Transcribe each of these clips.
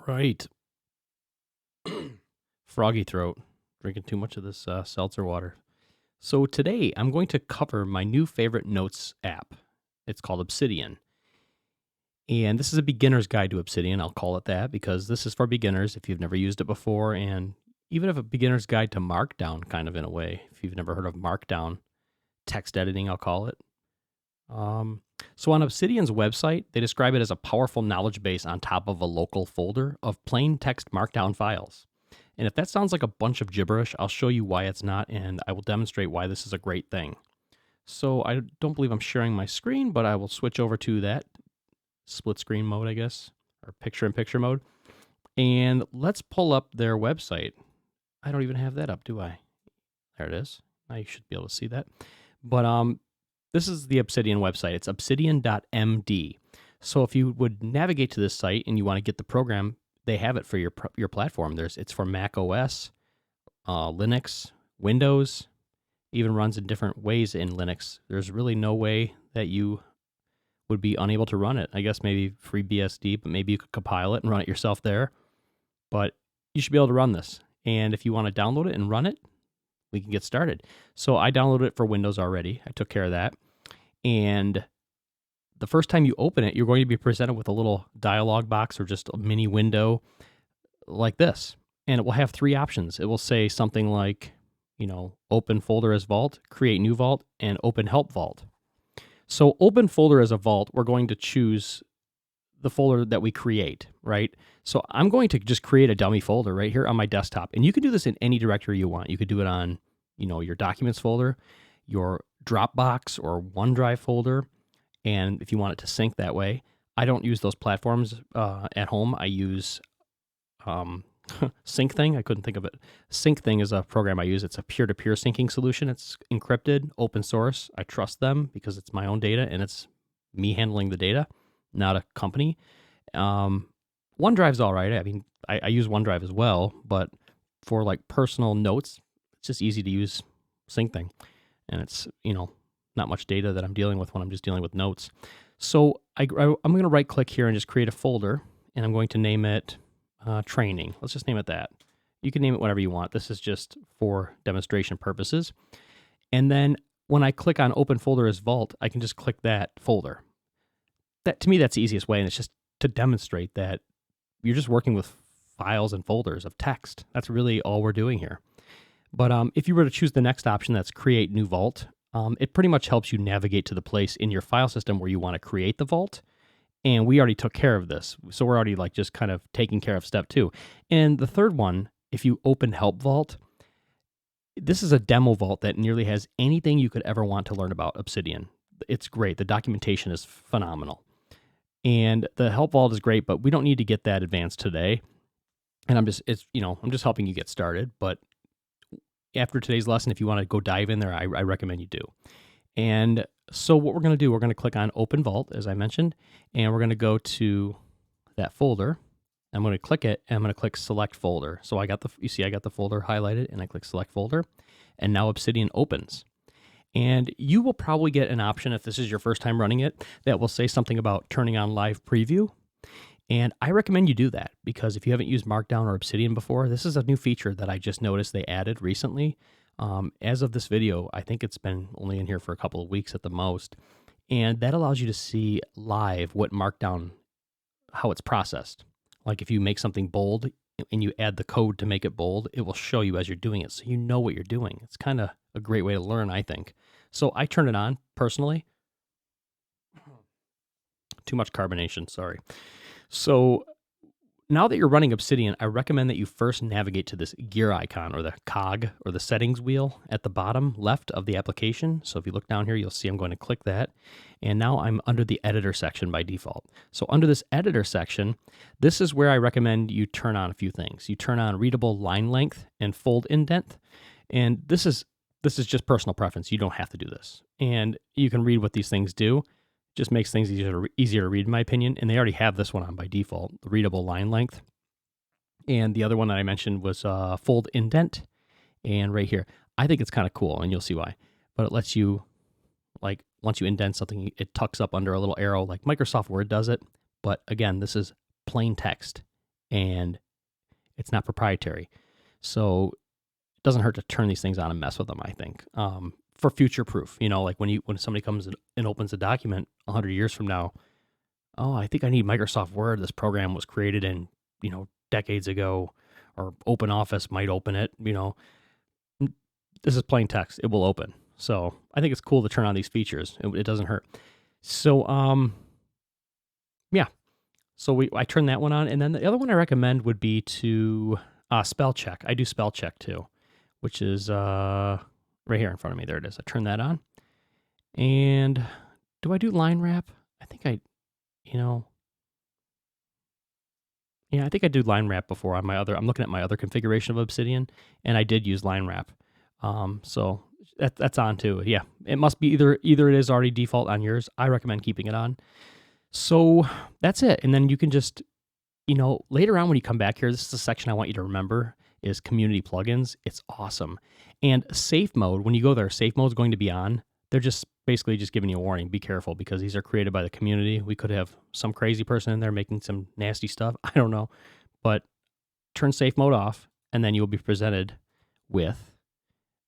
All right. Froggy throat. Drinking too much of this seltzer water. So today I'm going to cover my new favorite notes app. It's called Obsidian. And this is a beginner's guide to Obsidian. I'll call it that because this is for beginners if you've never used it before. And even if a beginner's guide to Markdown, kind of in a way, if you've never heard of Markdown, text editing, I'll call it. So on Obsidian's website, they describe it as a powerful knowledge base on top of a local folder of plain text Markdown files. And if that sounds like a bunch of gibberish, I'll show you why it's not, and I will demonstrate why this is a great thing. So I don't believe I'm sharing my screen, but I will switch over to that split screen mode, I guess, or picture-in-picture mode. And let's pull up their website. I don't even have that up, do I? There it is. Now you should be able to see that. But this is the Obsidian website. It's obsidian.md. So if you would navigate to this site and you want to get the program, they have it for your platform. It's for Mac OS, Linux, Windows, even runs in different ways in Linux. There's really no way that you would be unable to run it. I guess maybe FreeBSD, but maybe you could compile it and run it yourself there. But you should be able to run this. And if you want to download it and run it, we can get started. So I downloaded it for Windows already. I took care of that. And the first time you open it, you're going to be presented with a little dialog box or just a mini window like this. And it will have three options. It will say something like, open folder as vault, create new vault, and open help vault. So open folder as a vault, we're going to choose the folder that we create, right? So I'm going to just create a dummy folder right here on my desktop. And you can do this in any directory you want. You could do it on, your documents folder, your Dropbox or OneDrive folder. And if you want it to sync that way, I don't use those platforms at home. I use SyncThing. I couldn't think of it. SyncThing is a program I use. It's a peer-to-peer syncing solution. It's encrypted, open source. I trust them because it's my own data and it's me handling the data, not a company. OneDrive's all right. I mean, I use OneDrive as well, but for like personal notes, it's just easy to use SyncThing. And it's, not much data that I'm dealing with when I'm just dealing with notes. So I'm going to right click here and just create a folder, and I'm going to name it training. Let's just name it that. You can name it whatever you want. This is just for demonstration purposes. And then when I click on open folder as vault, I can just click that folder. To me, that's the easiest way, and it's just to demonstrate that you're just working with files and folders of text. That's really all we're doing here. But if you were to choose the next option, that's create new vault, it pretty much helps you navigate to the place in your file system where you want to create the vault. And we already took care of this. So we're already just kind of taking care of step 2. And the third one, if you open help vault, this is a demo vault that nearly has anything you could ever want to learn about Obsidian. It's great. The documentation is phenomenal. And the help vault is great, but we don't need to get that advanced today. And I'm just helping you get started. But after today's lesson, if you want to go dive in there, I recommend you do. And so what we're going to do, we're going to click on Open Vault, as I mentioned, and we're going to go to that folder. I'm going to click it, and I'm going to click Select Folder. So I got the folder highlighted, and I click Select Folder, and now Obsidian opens. And you will probably get an option, if this is your first time running it, that will say something about turning on live preview. And I recommend you do that because if you haven't used Markdown or Obsidian before, this is a new feature that I just noticed they added recently. As of this video, I think it's been only in here for a couple of weeks at the most. And that allows you to see live what Markdown, how it's processed. Like if you make something bold and you add the code to make it bold, it will show you as you're doing it. So you know what you're doing. It's kind of a great way to learn, I think. So I turn it on personally. Too much carbonation, sorry. So now that you're running Obsidian, I recommend that you first navigate to this gear icon or the cog or the settings wheel at the bottom left of the application. So if you look down here, you'll see I'm going to click that. And now I'm under the editor section by default. So under this editor section, this is where I recommend you turn on a few things. You turn on readable line length and fold indent. And this is just personal preference. You don't have to do this. And you can read what these things do. Just makes things easier to read, in my opinion. And they already have this one on by default, the readable line length. And the other one that I mentioned was fold indent. And right here, I think it's kind of cool, and you'll see why. But it lets you, once you indent something, it tucks up under a little arrow, like Microsoft Word does it. But again, this is plain text. and it's not proprietary. So it doesn't hurt to turn these things on and mess with them, I think, for future proof. Like when somebody comes and opens a document 100 years from now, oh, I think I need Microsoft Word. This program was created in, decades ago, or Open Office might open it. This is plain text. It will open. So I think it's cool to turn on these features. It doesn't hurt. So, yeah. So I turn that one on. And then the other one I recommend would be to spell check. I do spell check too, which is right here in front of me. There it is. I turn that on. And do I do line wrap? I think I think I do line wrap before on I'm looking at my other configuration of Obsidian, and I did use line wrap. So that's on too. Yeah, it must be either it is already default on yours. I recommend keeping it on. So that's it. And then you can just, later on when you come back here, this is a section I want you to remember is community plugins. It's awesome. And safe mode, when you go there, safe mode is going to be on. They're just basically just giving you a warning. Be careful because these are created by the community. We could have some crazy person in there making some nasty stuff. I don't know. But turn safe mode off, and then you'll be presented with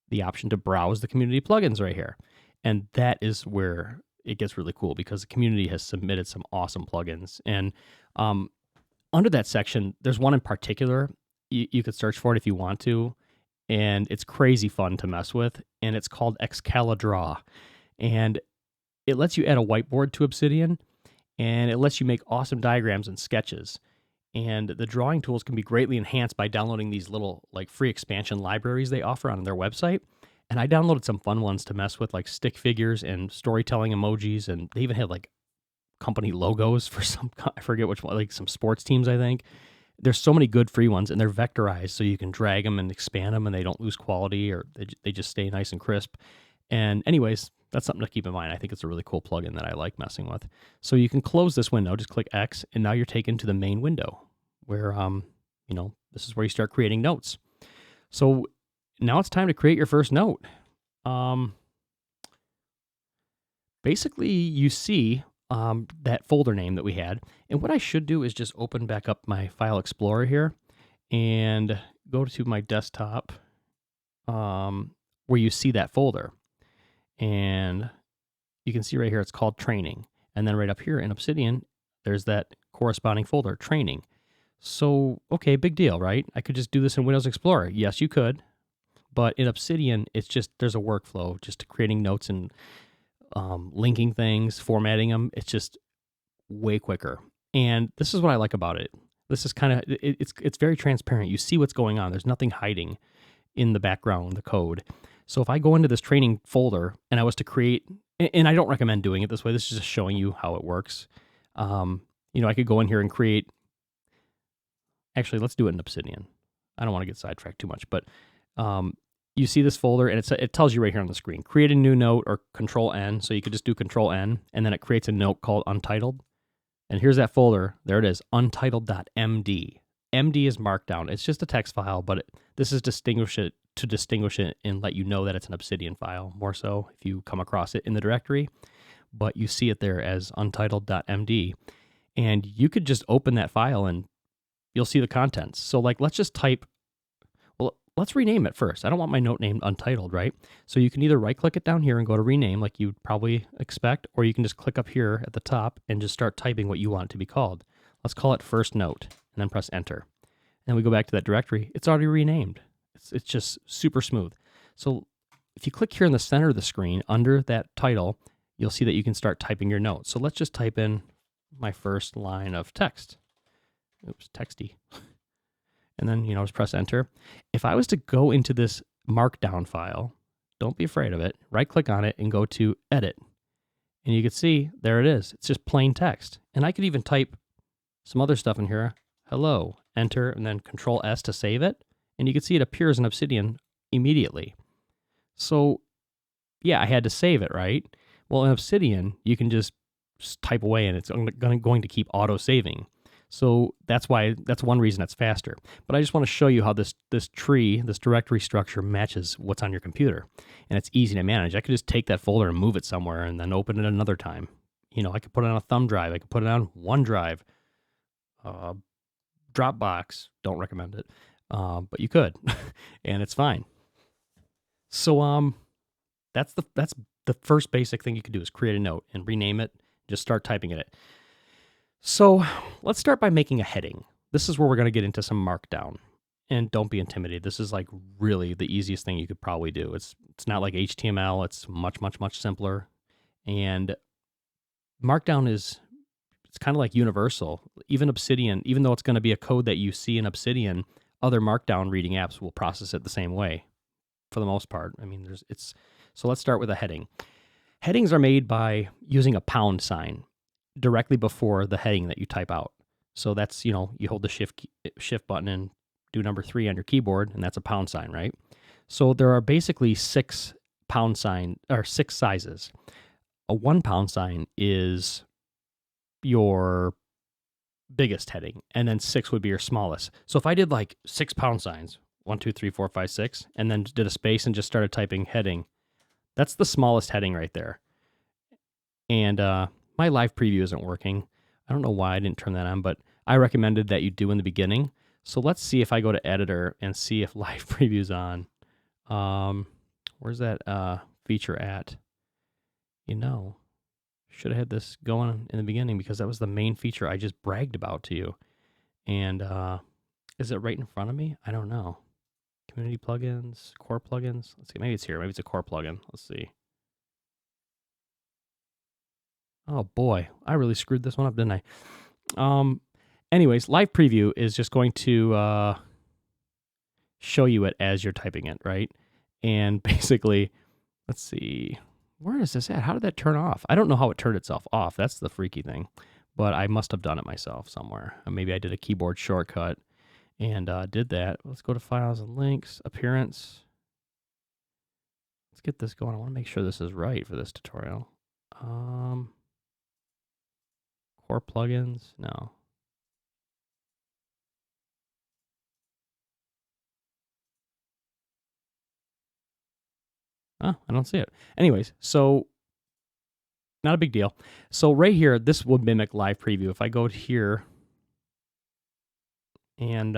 the option to browse the community plugins right here. And that is where it gets really cool because the community has submitted some awesome plugins. And under that section, there's one in particular. You could search for it if you want to. And it's crazy fun to mess with. And it's called Excalidraw. And it lets you add a whiteboard to Obsidian. And it lets you make awesome diagrams and sketches. And the drawing tools can be greatly enhanced by downloading these little free expansion libraries they offer on their website. And I downloaded some fun ones to mess with, like stick figures and storytelling emojis. And they even had company logos for some, I forget which one, some sports teams, I think. There's so many good free ones, and they're vectorized, so you can drag them and expand them, and they don't lose quality, or they just stay nice and crisp. And anyways, that's something to keep in mind. I think it's a really cool plugin that I like messing with. So you can close this window, just click X, and now you're taken to the main window where, this is where you start creating notes. So now it's time to create your first note. Basically, you see that folder name that we had. And what I should do is just open back up my File Explorer here and go to my desktop where you see that folder. And you can see right here, it's called Training. And then right up here in Obsidian, there's that corresponding folder, Training. So, okay, big deal, right? I could just do this in Windows Explorer. Yes, you could. But in Obsidian, it's just, there's a workflow just to creating notes and linking things, formatting them. It's just way quicker. And this is what I like about it. This is kind of, it's very transparent. You see what's going on. There's nothing hiding in the background, the code. So if I go into this training folder and I was to create, and I don't recommend doing it this way, this is just showing you how it works. I could go in here and create, actually, let's do it in Obsidian. I don't want to get sidetracked too much, but you see this folder, and it tells you right here on the screen, create a new note or Control N. So you could just do Control N, and then it creates a note called Untitled. And here's that folder. There it is, untitled.md. MD is Markdown. It's just a text file, but this is to distinguish it and let you know that it's an Obsidian file, more so if you come across it in the directory. But you see it there as untitled.md. And you could just open that file and you'll see the contents. So let's just type, let's rename it first. I don't want my note named Untitled, right? So you can either right-click it down here and go to rename like you'd probably expect, or you can just click up here at the top and just start typing what you want it to be called. Let's call it first note, and then press enter. And we go back to that directory. It's already renamed. It's just super smooth. So if you click here in the center of the screen under that title, you'll see that you can start typing your note. So let's just type in my first line of text. Oops, texty. And then, just press enter. If I was to go into this Markdown file, don't be afraid of it. Right-click on it and go to Edit. And you can see, there it is. It's just plain text. And I could even type some other stuff in here. Hello, enter, and then Control S to save it. And you can see it appears in Obsidian immediately. So, yeah, I had to save it, right? Well, in Obsidian, you can just type away and it's going to keep auto-saving. So that's one reason it's faster. But I just want to show you how this tree, this directory structure matches what's on your computer. And it's easy to manage. I could just take that folder and move it somewhere and then open it another time. I could put it on a thumb drive. I could put it on OneDrive, Dropbox, don't recommend it, but you could, and it's fine. So that's the first basic thing you can do is create a note and rename it. Just start typing in it. So let's start by making a heading. This is where we're going to get into some Markdown. And don't be intimidated. This is like really the easiest thing you could probably do. It's not like HTML. It's much, much, much simpler. And Markdown it's kind of like universal. Even Obsidian, even though it's going to be a code that you see in Obsidian, other Markdown reading apps will process it the same way for the most part. I mean, so let's start with a heading. Headings are made by using a pound sign directly before the heading that you type out. So that's, you hold the shift button and do number 3 on your keyboard, and that's a pound sign, right? So there are basically 6 sizes. A 1 pound sign is your biggest heading, and then 6 would be your smallest. So if I did like 6 pound signs, 1, 2, 3, 4, 5, 6, and then did a space and just started typing heading, that's the smallest heading right there. And my live preview isn't working. I don't know why I didn't turn that on, but I recommended that you do in the beginning. So let's see if I go to editor and see if live preview's on. Where's that feature at? Should have had this going in the beginning because that was the main feature I just bragged about to you. And is it right in front of me? I don't know. Community plugins, core plugins. Let's see. Maybe it's here. Maybe it's a core plugin. Let's see. Oh boy, I really screwed this one up, didn't I? Anyways, live preview is just going to show you it as you're typing it, right? And basically, let's see, where is this at? How did that turn off? I don't know how it turned itself off. That's the freaky thing. But I must have done it myself somewhere. Or maybe I did a keyboard shortcut and did that. Let's go to Files and Links, Appearance. Let's get this going. I want to make sure this is right for this tutorial. Core plugins? No. Oh, I don't see it. Anyways, so not a big deal. So right here, this would mimic live preview. If I go here and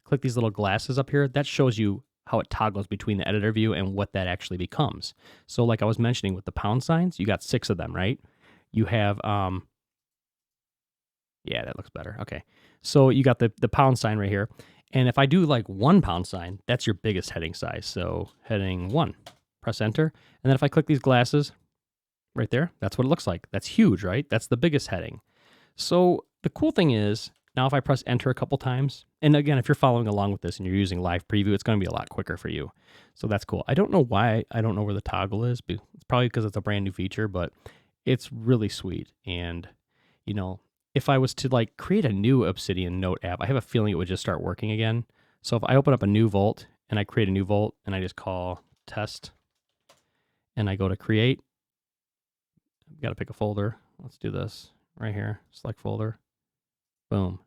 click these little glasses up here, that shows you how it toggles between the editor view and what that actually becomes. So like I was mentioning with the pound signs, you got 6 of them, right? You have, yeah, that looks better. Okay. So you got the pound sign right here. And if I do like 1 pound sign, that's your biggest heading size. So heading 1. Press enter, and then if I click these glasses right there, that's what it looks like. That's huge, right? That's the biggest heading. So the cool thing is, now if I press enter a couple times, and again, if you're following along with this and you're using live preview, it's going to be a lot quicker for you. So that's cool. I don't know why, I don't know where the toggle is. It's probably because it's a brand new feature, but it's really sweet. And, if I was to like create a new Obsidian note app, I have a feeling it would just start working again. So if I open up a new Vault and I create a new Vault and I just call test, and I go to create, I've got to pick a folder. Let's do this right here. Select folder. Boom.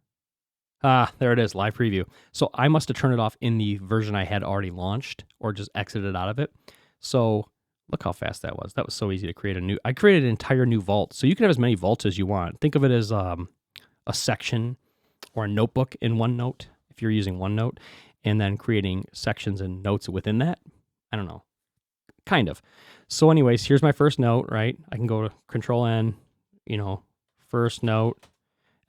There it is, live preview. So I must have turned it off in the version I had already launched or just exited out of it. So look how fast that was. That was so easy to create I created an entire new vault. So you can have as many vaults as you want. Think of it as a section or a notebook in OneNote if you're using OneNote, and then creating sections and notes within that. I don't know. Kind of. So anyways, here's my first note, right? I can go to Control N, first note,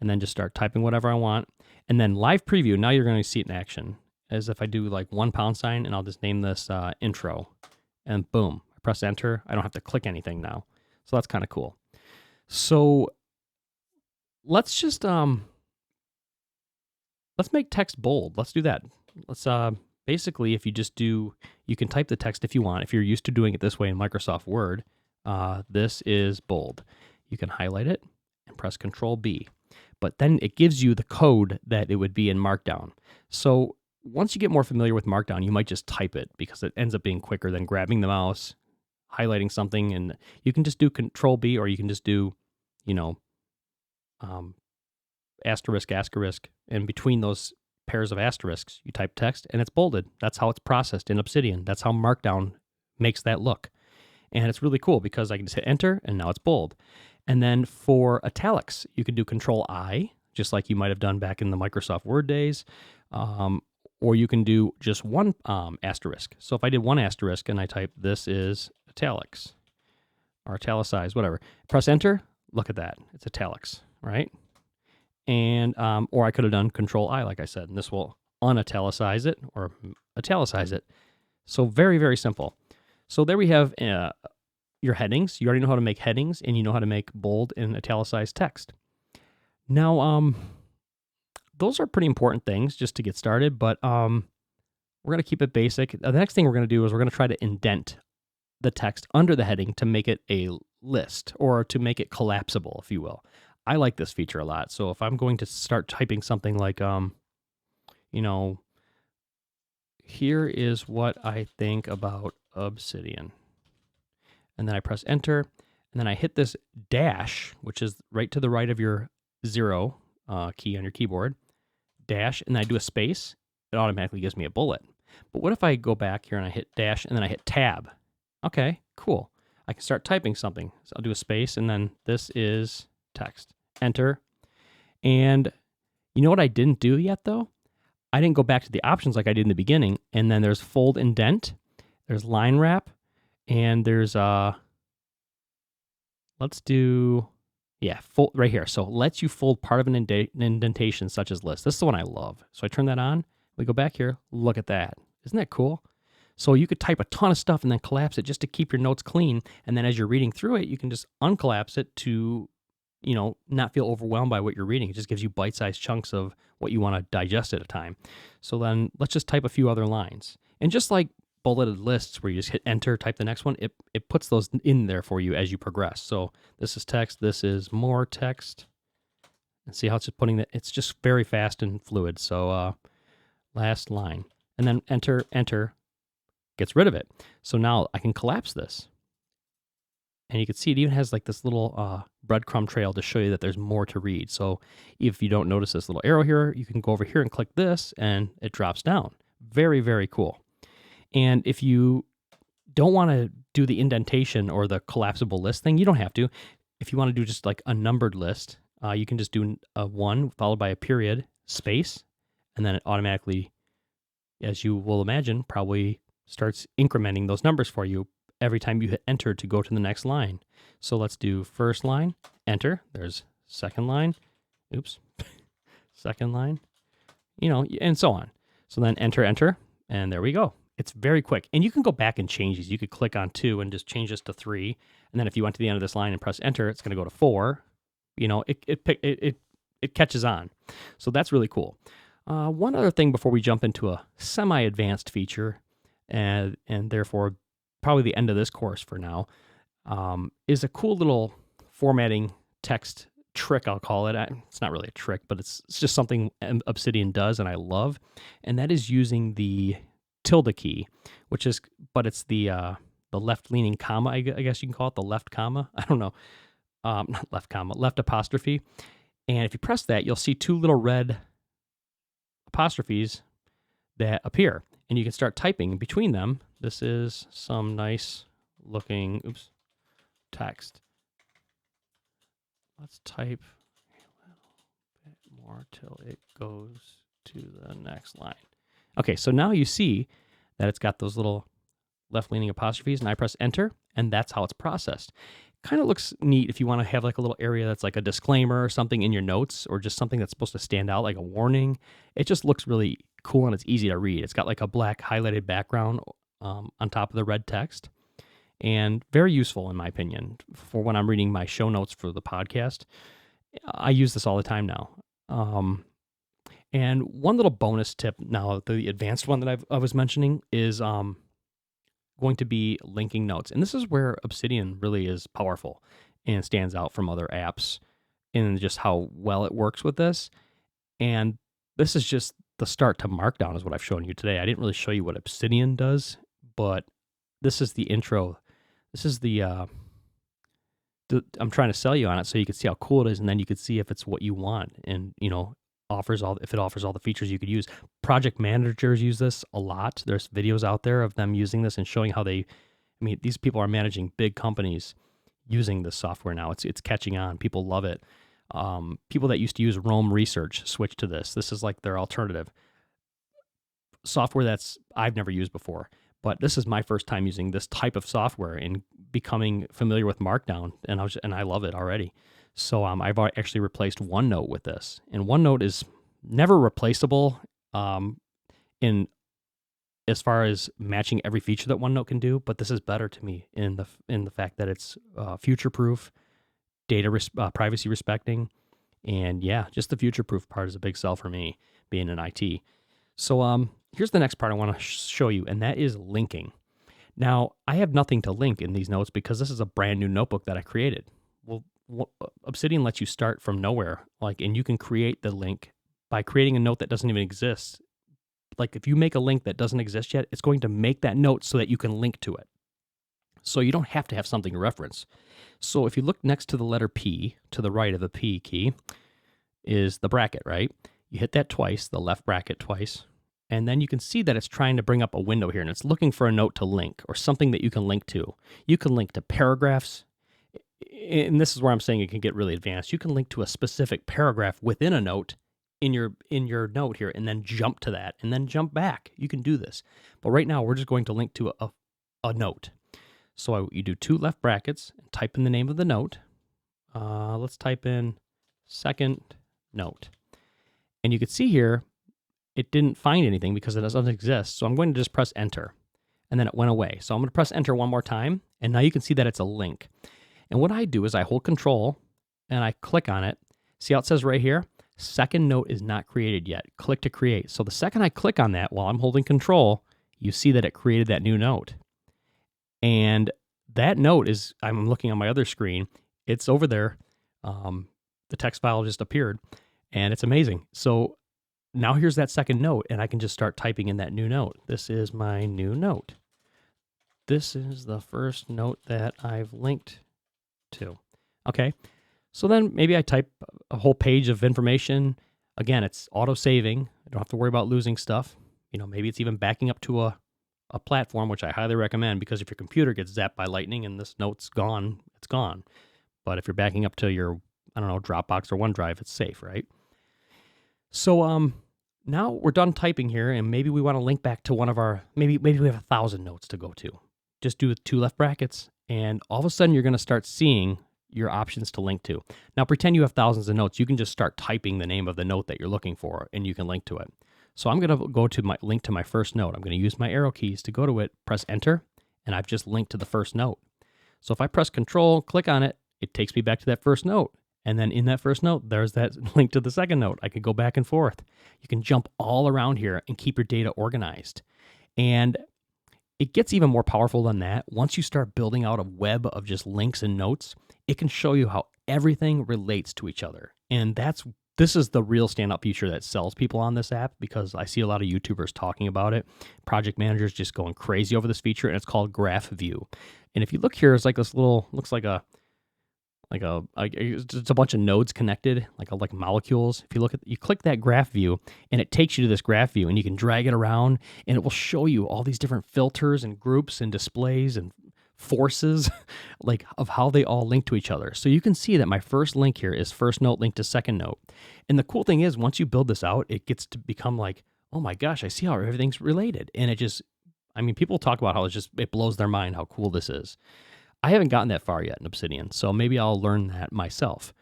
and then just start typing whatever I want. And then live preview, now you're going to see it in action. As if I do like 1 pound sign, and I'll just name this intro. And boom, I press enter. I don't have to click anything now. So that's kind of cool. So let's just, let's make text bold. Let's do that. Let's, basically, if you just you can type the text if you want. If you're used to doing it this way in Microsoft Word, this is bold. You can highlight it and press Control B. But then it gives you the code that it would be in Markdown. So once you get more familiar with Markdown, you might just type it because it ends up being quicker than grabbing the mouse, highlighting something, and you can just do Control B, or you can just do, asterisk, and between those pairs of asterisks, you type text and it's bolded. That's how it's processed in Obsidian. That's how Markdown makes that look. And it's really cool because I can just hit enter and now it's bold. And then for italics, you can do Control I just like you might have done back in the Microsoft Word days. Or you can do just one asterisk. So if I did one asterisk and I type, this is italics or italicized, whatever, press enter, look at that. It's italics, right? And, or I could have done Control I, like I said, and this will unitalicize it or italicize it. So very, very simple. So there we have your headings. You already know how to make headings, and you know how to make bold and italicized text. Now, those are pretty important things just to get started, but we're going to keep it basic. The next thing we're going to do is we're going to try to indent the text under the heading to make it a list, or to make it collapsible, if you will. I like this feature a lot. So if I'm going to start typing something like, here is what I think about Obsidian. And then I press enter, and then I hit this dash, which is right to the right of your 0 key on your keyboard, dash, and then I do a space. It automatically gives me a bullet. But what if I go back here and I hit dash, and then I hit tab? Okay, cool. I can start typing something. So I'll do a space, and then this is text. Enter. And you know what I didn't do yet, though? I didn't go back to the options like I did in the beginning, and then there's fold indent, there's line wrap, and there's let's do, yeah, fold right here. So lets you fold part of an indentation such as list. This is the one I love. So I turn that on. We go back here. Look at that. Isn't that cool? So you could type a ton of stuff and then collapse it just to keep your notes clean. And then as you're reading through it, you can just uncollapse it to, not feel overwhelmed by what you're reading. It just gives you bite-sized chunks of what you want to digest at a time. So then let's just type a few other lines. And just like bulleted lists where you just hit enter, type the next one, it puts those in there for you as you progress. So this is text, this is more text. And see how it's just putting that, it's just very fast and fluid. So last line. And then enter, gets rid of it. So now I can collapse this. And you can see it even has like this little breadcrumb trail to show you that there's more to read. So if you don't notice this little arrow here, you can go over here and click this and it drops down. Very, very cool. And if you don't want to do the indentation or the collapsible list thing, you don't have to. If you want to do just like a numbered list, you can just do a 1 followed by a period, space, and then it automatically, as you will imagine, probably starts incrementing those numbers for you every time you hit enter to go to the next line. So let's do first line, enter. There's second line, oops, second line, and so on. So then enter, and there we go. It's very quick. And you can go back and change these. You could click on 2 and just change this to 3. And then if you went to the end of this line and press enter, it's going to go to 4. It catches on. So that's really cool. One other thing before we jump into a semi-advanced feature, and therefore probably the end of this course for now, is a cool little formatting text trick, I'll call it. It's not really a trick, but it's just something Obsidian does and I love. And that is using the tilde key, but it's the left-leaning comma, I guess you can call it the left comma. I don't know. Not left comma, left apostrophe. And if you press that, you'll see 2 little red apostrophes that appear. And you can start typing between them. This is some nice looking, text. Let's type a little bit more till it goes to the next line. Okay, so now you see that it's got those little left-leaning apostrophes, and I press enter, and that's how it's processed. Kind of looks neat if you want to have like a little area that's like a disclaimer or something in your notes, or just something that's supposed to stand out like a warning. It just looks really cool and it's easy to read. It's got like a black highlighted background on top of the red text, and very useful in my opinion for when I'm reading my show notes for the podcast. I use this all the time now. And one little bonus tip now, the advanced one that I was mentioning is going to be linking notes. And this is where Obsidian really is powerful and stands out from other apps in just how well it works with this. And this is just the start to Markdown is what I've shown you today. I didn't really show you what Obsidian does, but this is the intro. This is I'm trying to sell you on it so you can see how cool it is, and then you can see if it's what you want, and if it offers all the features you could use. Project managers use this a lot. There's videos out there of them using this and showing how these people are managing big companies using this software now. It's catching on. People love it. People that used to use Roam Research switch to this. This is like their alternative software that's I've never used before. But this is my first time using this type of software and becoming familiar with Markdown, and I love it already. So I've actually replaced OneNote with this, and OneNote is never replaceable in as far as matching every feature that OneNote can do. But this is better to me in the fact that it's future proof, privacy respecting, and yeah, just the future proof part is a big sell for me being in IT. So here's the next part I want to show you, and that is linking. Now, I have nothing to link in these notes because this is a brand new notebook that I created. Well, Obsidian lets you start from nowhere, and you can create the link by creating a note that doesn't even exist. Like if you make a link that doesn't exist yet, it's going to make that note so that you can link to it. So you don't have to have something to reference. So if you look next to the letter P, to the right of the P key, is the bracket, right? You hit that twice, the left bracket twice, and then you can see that it's trying to bring up a window here, and it's looking for a note to link or something that you can link to. You can link to paragraphs, and this is where I'm saying it can get really advanced. You can link to a specific paragraph within a note in your note here, and then jump to that, and then jump back. You can do this. But right now, we're just going to link to a note. So you do two left brackets, and type in the name of the note. Let's type in second note. And you can see here, it didn't find anything because it doesn't exist. So I'm going to just press enter, and then it went away. So I'm going to press enter one more time, and now you can see that it's a link. And what I do is I hold control, and I click on it. See how it says right here, second note is not created yet. Click to create. So the second I click on that while I'm holding control, you see that it created that new note. And that note is, I'm looking on my other screen, it's over there. The text file just appeared, and it's amazing. So now here's that second note, and I can just start typing in that new note. This is my new note. This is the first note that I've linked to. Okay, so then maybe I type a whole page of information. Again, it's auto-saving. I don't have to worry about losing stuff. Maybe it's even backing up to a platform, which I highly recommend, because if your computer gets zapped by lightning and this note's gone, it's gone. But if you're backing up to your, Dropbox or OneDrive, it's safe, right? So now we're done typing here, and maybe we want to link back to one of our, maybe we have 1,000 notes to go to. Just do two left brackets, and all of a sudden you're going to start seeing your options to link to. Now pretend you have thousands of notes. You can just start typing the name of the note that you're looking for, and you can link to it. So I'm going to go to my link to my first note. I'm going to use my arrow keys to go to it, press enter, and I've just linked to the first note. So if I press control, click on it, it takes me back to that first note. And then in that first note, there's that link to the second note. I could go back and forth. You can jump all around here and keep your data organized. And it gets even more powerful than that. Once you start building out a web of just links and notes, it can show you how everything relates to each other. And this is the real standout feature that sells people on this app, because I see a lot of YouTubers talking about it. Project managers just going crazy over this feature, and it's called Graph View. And if you look here, it's like this little, looks like it's a bunch of nodes connected, like molecules. If you click that graph view, and it takes you to this graph view, and you can drag it around, and it will show you all these different filters and groups and displays and forces of how they all link to each other. So you can see that my first link here is first note linked to second note. And the cool thing is, once you build this out, it gets to become like, oh my gosh, I see how everything's related. And people talk about how it blows their mind how cool this is. I haven't gotten that far yet in Obsidian, so maybe I'll learn that myself.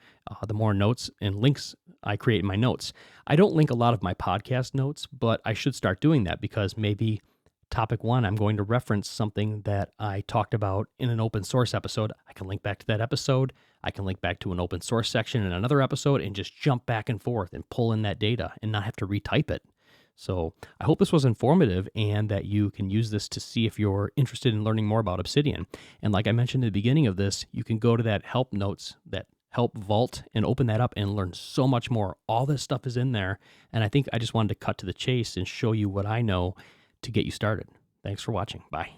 The more notes and links I create in my notes. I don't link a lot of my podcast notes, but I should start doing that, because maybe topic 1, I'm going to reference something that I talked about in an open source episode. I can link back to that episode. I can link back to an open source section in another episode and just jump back and forth and pull in that data and not have to retype it. So I hope this was informative, and that you can use this to see if you're interested in learning more about Obsidian. And like I mentioned at the beginning of this, you can go to that help notes, that help vault, and open that up and learn so much more. All this stuff is in there. And I think I just wanted to cut to the chase and show you what I know to get you started. Thanks for watching. Bye.